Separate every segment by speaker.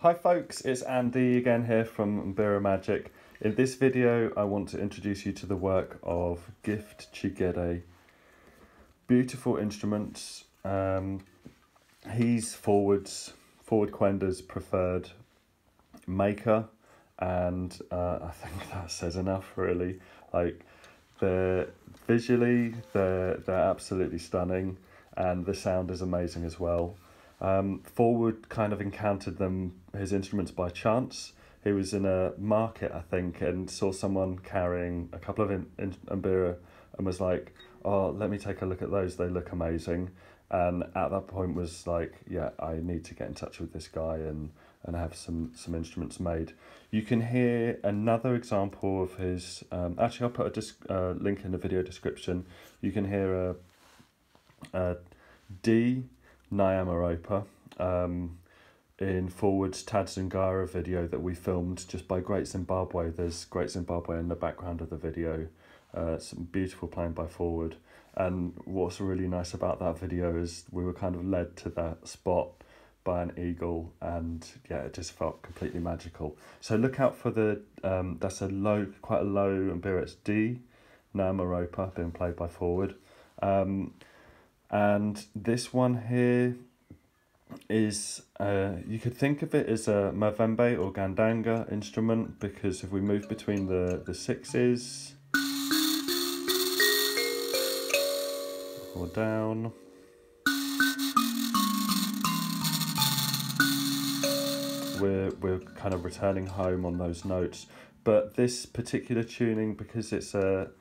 Speaker 1: Hi folks, it's Andy again here from Mbira Magic. In this video I want to introduce you to the work of Gift Chigede. Beautiful instruments. He's Forward Kwenda's preferred maker, and I think that says enough really. Like they're absolutely stunning, and the sound is amazing as well. Forward kind of encountered his instruments by chance. He was in a market, I think, and saw someone carrying a couple of Mbira and was like, oh, let me take a look at those, they look amazing. And at that point was like, yeah, I need to get in touch with this guy and have some instruments made. You can hear another example of his, actually I'll put a link in the video description. You can hear a D Nyamaropa in Forward's Tadzungara video that we filmed just by Great Zimbabwe. There's Great Zimbabwe in the background of the video. Some beautiful playing by Forward. And what's really nice about that video is we were kind of led to that spot by an eagle, and yeah, it just felt completely magical. So look out for the that's quite a low Mbira. It's D Nyamaropa being played by Forward. And this one here is, you could think of it as a Mavembe or Gandanga instrument, because if we move between the sixes or down, we're kind of returning home on those notes. But this particular tuning, because it's a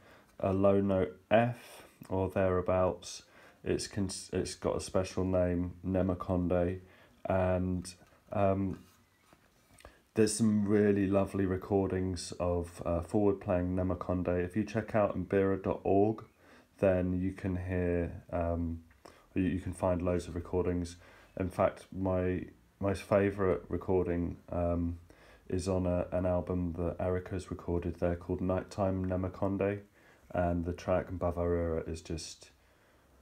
Speaker 1: low note F or thereabouts, it's got a special name, Nemakonde, and there's some really lovely recordings of Forward playing Nemakonde. If you check out mbira.org, then you can hear, you can find loads of recordings. In fact, my most favourite recording is on an album that Erica's recorded there called Nighttime Nemakonde, and the track Mbavarura is just,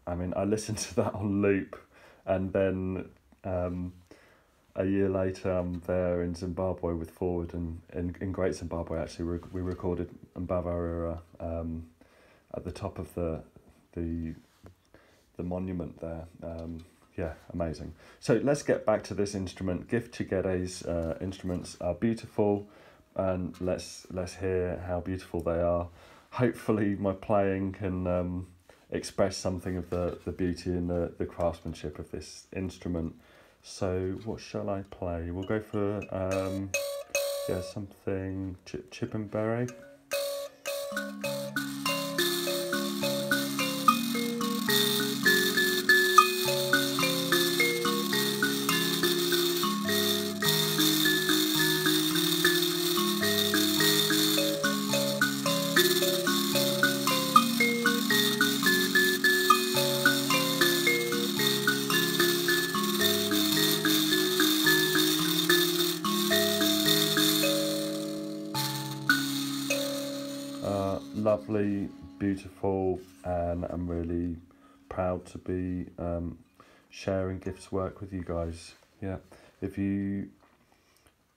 Speaker 1: I mean, I listened to that on loop, and then a year later I'm there in Zimbabwe with Forward, and in Great Zimbabwe actually we recorded Mbavarura at the top of the monument there. Yeah, amazing. So let's get back to this instrument. Gift Chigede's instruments are beautiful, and let's hear how beautiful they are. Hopefully my playing can express something of the beauty and the craftsmanship of this instrument. So what shall I play? We'll go for yeah, something chip and berry. Lovely, beautiful, and I'm really proud to be sharing Gift's work with you guys. Yeah, if you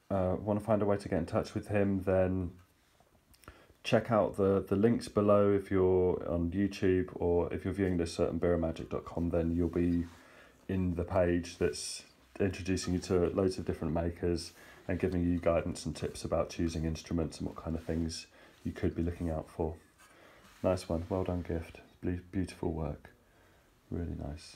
Speaker 1: want to find a way to get in touch with him, then check out the links below. If you're on YouTube, or if you're viewing this at mbiramagic.com, then you'll be in the page that's introducing you to loads of different makers and giving you guidance and tips about choosing instruments and what kind of things you could be looking out for. Nice one, well done Gift, beautiful work, really nice.